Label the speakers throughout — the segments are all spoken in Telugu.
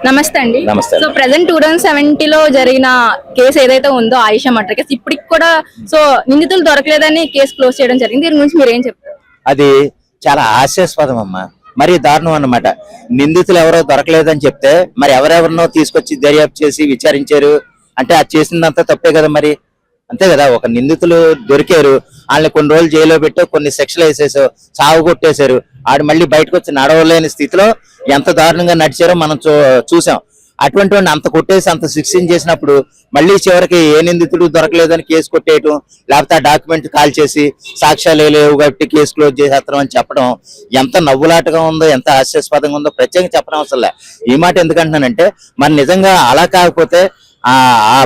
Speaker 1: నమస్తే అండి.
Speaker 2: నమస్తే.
Speaker 1: సో ప్రెసెంట్ 2070లో జరిగిన కేసు ఏదైతే ఉందో ఆయిషా మర్డర్ కేసు ఇప్పటికి కూడా సో నిందితులు దొరకలేదని కేసు క్లోజ్ చేయడం జరిగింది. దీని గురించి మీరు ఏం చెప్తారు?
Speaker 2: అది చాలా హాస్యాస్పదం అమ్మా, మరి దారుణం అన్నమాట. నిందితులు ఎవరో దొరకలేదని చెప్తే మరి ఎవరెవరినో తీసుకొచ్చి దర్యాప్తు చేసి విచారించారు అంటే అది చేసిందంతా తప్పే కదా. మరి అంతే కదా, ఒక నిందితులు దొరికారు, వాళ్ళని కొన్ని రోజులు జైల్లో పెట్టో కొన్ని శిక్షలు వేసేసారు, సాగు కొట్టేశారు, ఆడు మళ్ళీ బయటకు వచ్చి నడవలేని స్థితిలో ఎంత దారుణంగా నడిచారో మనం చూసాం. అటువంటి వాడిని అంత కొట్టేసి అంత శిక్షణ చేసినప్పుడు మళ్ళీ చివరికి ఏ నిందితుడు దొరకలేదని కేసు కొట్టేయటం, లేకపోతే ఆ డాక్యుమెంట్ కాల్ చేసి సాక్ష్యాలు లేవు కాబట్టి కేసు క్లోజ్ చేసేస్తాం అని చెప్పడం ఎంత నవ్వులాటగా ఉందో, ఎంత హాస్యాస్పదంగా ఉందో ప్రత్యేకంగా చెప్పడం అవసరం లే. ఈ మాట ఎందుకంటున్నానంటే మరి నిజంగా అలా కాకపోతే ఆ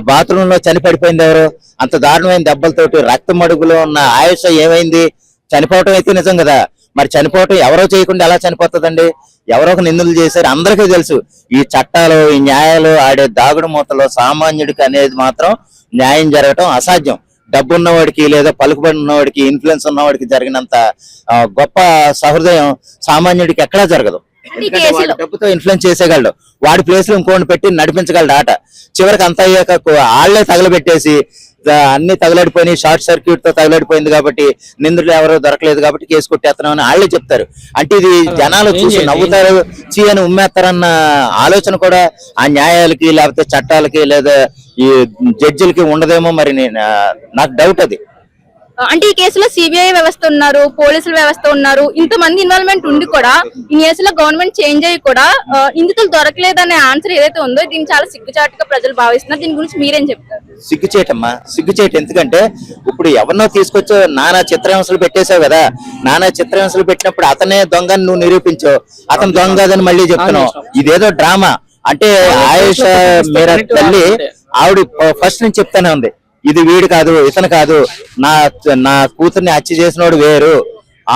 Speaker 2: బాత్రూమ్ లో చనిపడిపోయింది ఎవరు, అంత దారుణమైన దెబ్బలతోటి రక్త మడుగులో ఉన్న ఆయుష ఏమైంది? చనిపోవటం అయితే నిజం కదా, మరి చనిపోవటం ఎవరో చేయకుండా ఎలా చనిపోతుందండి? ఎవరో ఒక నిందలు చేశారు, అందరికీ తెలుసు. ఈ చట్టాలు ఈ న్యాయాలు ఆడే దాగుడు మూతలో సామాన్యుడికి అనేది మాత్రం న్యాయం జరగటం అసాధ్యం. డబ్బు ఉన్నవాడికి లేదా పలుకుబడి ఉన్నవాడికి ఇన్ఫ్లుయెన్స్ ఉన్నవాడికి జరిగినంత గొప్ప సహృదయం సామాన్యుడికి ఎక్కడా జరగదు. డబ్బుతో ఇన్ఫ్లుయెన్స్ చేసేయగలడు, వాడి ప్లేస్ లో ఇంకోటి పెట్టి నడిపించగలడు ఆట. చివరికి అంత అయ్యాక ఆళ్లే తగలబెట్టేసి అన్ని తగలడిపోయినాయి, షార్ట్ సర్క్యూట్ తో తగలడిపోయింది కాబట్టి నిందితులు ఎవరో దొరకలేదు కాబట్టి కేసు కొట్టేస్తున్నాం అని వాళ్ళే చెప్తారు. అంటే ఇది జనాలు చూసి నవ్వుతారు, చీ అని ఉమ్మేస్తారన్న ఆలోచన కూడా ఆ న్యాయాలకి లేకపోతే చట్టాలకి లేదా ఈ జడ్జిలకి ఉండదేమో. మరి నాకు డౌట్ అది.
Speaker 1: అంటే ఈ కేసులో సిబిఐ వ్యవస్థ ఉన్నారు, పోలీసుల వ్యవస్థ ఉన్నారు, ఇంతమంది ఇన్వాల్వ్మెంట్ ఉండి కూడా ఈ కేసులో గవర్నమెంట్ చేంజ్ అయ్యి కూడా నిందితులు దొరకలేదనే ఆన్సర్ ఏదైతే ఉందో దీన్ని చాలా సిగ్గుచాటుగా ప్రజలు భావిస్తున్నారు. దీని గురించి మీరేం చెప్తారు?
Speaker 2: సిగ్గుచేటమ్మా, సిగ్గుచేటు. ఎందుకంటే ఇప్పుడు ఎవరినో తీసుకొచ్చో నానా చిత్రహింసలు పెట్టేశావు కదా, నానా చిత్రహింసలు పెట్టినప్పుడు అతనే దొంగని నువ్వు నిరూపించావు, అతను దొంగ కాదని మళ్ళీ చెప్తున్నావు. ఇదేదో డ్రామా. అంటే ఆయుష మీరా తల్లి ఆవిడ ఫస్ట్ నుంచి చెప్తానే ఉంది, ఇది వీడు కాదు, ఇతను కాదు, నా కూతుర్ని హత్య చేసినోడు వేరు,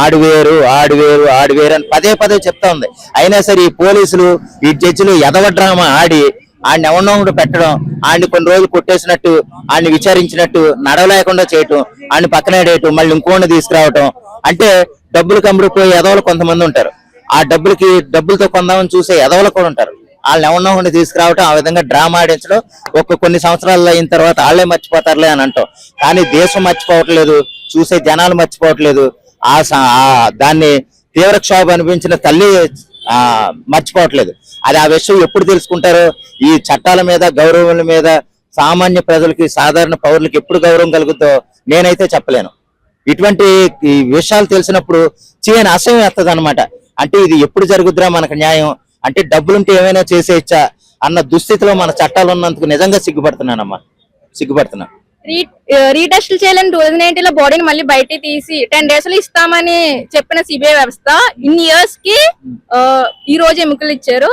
Speaker 2: ఆడు వేరు, ఆడు వేరు, ఆడు వేరు అని పదే పదే చెప్తా ఉంది. అయినా సరే ఈ పోలీసులు ఈ జడ్జిలు ఎదవ డ్రామా ఆడి ఆడిని ఎవరినో పెట్టడం, ఆడిని కొన్ని రోజులు కొట్టేసినట్టు, ఆడిని విచారించినట్టు, నడవలేకుండా చేయటం, ఆడిని పక్కనేయటం, మళ్ళీ ఇంకోటి తీసుకురావటం. అంటే డబ్బులు కమ్ముడిపోయే ఎదవలు కొంతమంది ఉంటారు, ఆ డబ్బులతో కొందామని చూసే ఎదవలు కూడా ఉంటారు. వాళ్ళని ఎవరినో తీసుకురావటం, ఆ విధంగా డ్రామా ఆడించడం, కొన్ని సంవత్సరాలు అయిన తర్వాత వాళ్ళే మర్చిపోతారులే అని అంటాం. కానీ దేశం మర్చిపోవట్లేదు, చూసే జనాలు మర్చిపోవట్లేదు, దాన్ని తీవ్ర క్షోభ అనిపించిన తల్లి మర్చిపోవట్లేదు. అది ఆ విషయం ఎప్పుడు తెలుసుకుంటారో, ఈ చట్టాల మీద గౌరవం మీద సామాన్య ప్రజలకి సాధారణ పౌరులకి ఎప్పుడు గౌరవం కలుగుతుందో నేనైతే చెప్పలేను. ఇటువంటి ఈ విషయాలు తెలిసినప్పుడు చేయని అసహ్యం వేస్తుంది అనమాట. అంటే ఇది ఎప్పుడు జరుగుద్దిరా మనకు న్యాయం, అంటే డబ్బులుంటే ఏమైనా చేసేయచ్చా అన్న దుస్థితిలో మన చట్టాలు ఉన్నందుకు నిజంగా సిగ్గుపడుతున్నానమ్మా, సిగ్గుపడుతున్నా.
Speaker 1: రీటెస్టులు చేయాలని 2019లో బాడీని మళ్ళీ బయట తీసి 10 days లో ఇస్తామని చెప్పిన సిబిఐ వ్యవస్థ ఇన్ని ఇయర్స్ కి ఈ రోజు ఎముకలు ఇచ్చారు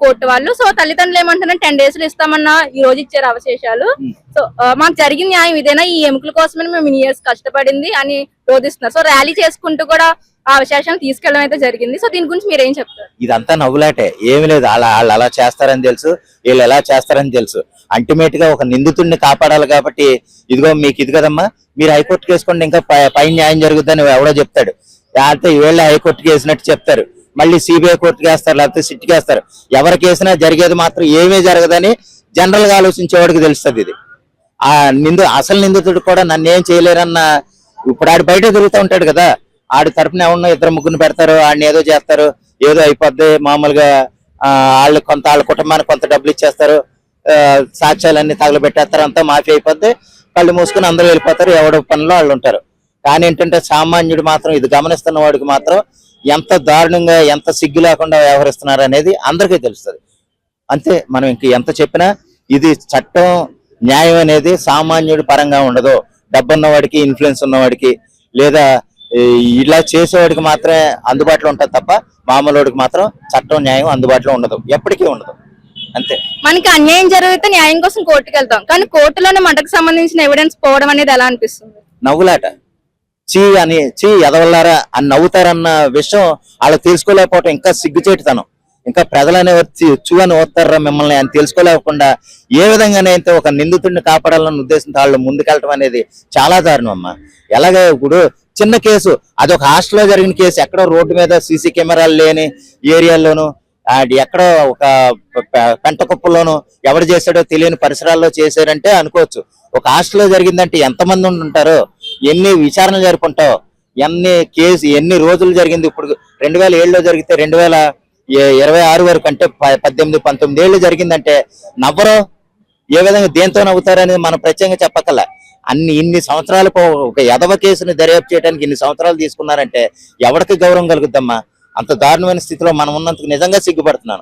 Speaker 1: కోర్టు వాళ్ళు. సో తల్లిదండ్రులు ఏమంటున్నారు, 10 days లో ఇస్తామన్నా ఈ రోజు ఇచ్చారు అవశేషాలు. సో మాకు జరిగిన న్యాయం ఇదేనా, ఈ ఎముకల కోసమే మేము ఇన్ని ఇయర్స్ కష్టపడింది అని రోధిస్తున్నారు. సో ర్యాలీ చేసుకుంటూ కూడా ఆ అవశేషాలను తీసుకెళ్ళడం అయితే జరిగింది. సో దీని గురించి మీరు ఏం చెప్తారు?
Speaker 2: ఇదంతా నవ్వులాటే, ఏమి లేదు. వాళ్ళు అలా చేస్తారని తెలుసు, వీళ్ళు ఎలా చేస్తారని తెలుసు. అల్టిమేట్ గా ఒక నిందితుడిని కాపాడాలి కాబట్టి ఇదిగో మీకు ఇది కదమ్మా, మీరు హైకోర్టు కేసుకోండి ఇంకా పై న్యాయం జరుగుతుందని ఎవడో చెప్తాడు. అయితే వీళ్ళ హైకోర్టుకి వేసినట్టు చెప్తారు, మళ్ళీ సిబిఐ కోర్టుకి వేస్తారు, లేకపోతే సిట్కి వేస్తారు. ఎవరికి వేసినా జరిగేది మాత్రం ఏమీ జరగదని జనరల్ గా ఆలోచించేవాడికి తెలుస్తుంది. ఇది అసలు నిందితుడు కూడా నన్ను ఏం చేయలేరన్న, ఇప్పుడు ఆడు బయట తిరుగుతూ ఉంటాడు కదా, ఆడి తరపున ఎవరినో 2-3 పెడతారు, ఆడిని ఏదో చేస్తారు, ఏదో అయిపోద్ది. మామూలుగా వాళ్ళ కుటుంబానికి కొంత డబ్బులు ఇచ్చేస్తారు, సాక్ష్యాలన్నీ తగలబెట్టేస్తారు, అంతా మాఫీ అయిపోద్ది, కళ్ళు మూసుకుని అందరూ వెళ్ళిపోతారు, ఎవడ పనిలో వాళ్ళు ఉంటారు. కానీ ఏంటంటే సామాన్యుడు మాత్రం, ఇది గమనిస్తున్న వాడికి మాత్రం ఎంత దారుణంగా ఎంత సిగ్గు లేకుండా వ్యవహరిస్తున్నారు అనేది అందరికీ తెలుస్తుంది. అంతే, మనం ఇంక ఎంత చెప్పినా ఇది చట్టం న్యాయం అనేది సామాన్యుడి పరంగా ఉండదు. డబ్బున్నవాడికి, ఇన్ఫ్లుయెన్స్ ఉన్నవాడికి లేదా ఇలా చేసేవాడికి మాత్రమే అందుబాటులో ఉంటుంది తప్ప మామూలుడికి మాత్రం చట్టం న్యాయం అందుబాటులో ఉండదు, ఎప్పటికీ ఉండదు. అంతే.
Speaker 1: మనకి అన్యాయం జరిగితే న్యాయం కోసం కోర్టుకు వెళ్తాం, కానీ కోర్టులోనే మనకు సంబంధించిన ఎవిడెన్స్ పోవడం అనేది ఎలా అనిపిస్తుంది?
Speaker 2: నవ్వులాట. చీ ఎదవల్లారా అని నవ్వుతారన్న విషయం వాళ్ళకి తెలుసుకోలేకపోవటం ఇంకా సిగ్గుచేటుతనం. ఇంకా ప్రజలనే వచ్చి అని వస్తారా మిమ్మల్ని అని తెలుసుకోలేకుండా ఏ విధంగానైతే ఒక నిందితుడిని కాపాడాలన్న ఉద్దేశంతో వాళ్ళు ముందుకెళ్ళటం అనేది చాలా దారుణం అమ్మా. ఎలాగే ఇప్పుడు చిన్న కేసు, అదొక హాస్టల్లో జరిగిన కేసు, ఎక్కడో రోడ్డు మీద సీసీ కెమెరాలు లేని ఏరియాల్లోనూ ఎక్కడో ఒక పెంట కుప్పలోనూ ఎవరు చేశాడో తెలియని పరిసరాల్లో చేశారంటే అనుకోవచ్చు. ఒక హాస్టల్లో జరిగిందంటే ఎంతమంది ఉంటారో, ఎన్ని విచారణలు జరుపుకుంటావు, ఎన్ని రోజులు జరిగింది. ఇప్పుడు 2007లో జరిగితే 2026 వరకు అంటే 18-19 ఏళ్ళు జరిగిందంటే నవ్వరు. ఏ విధంగా దేంతో నవ్వుతారనేది మనం ప్రత్యేకంగా చెప్పక్కల. ఇన్ని సంవత్సరాలు ఒక ఎదవ కేసుని దర్యాప్తు చేయడానికి ఇన్ని సంవత్సరాలు తీసుకున్నారంటే ఎవరికి గౌరవం కలుగుద్దమ్మా? అంత దారుణమైన స్థితిలో మనం ఉన్నందుకు నిజంగా సిగ్గుపడుతున్నాను.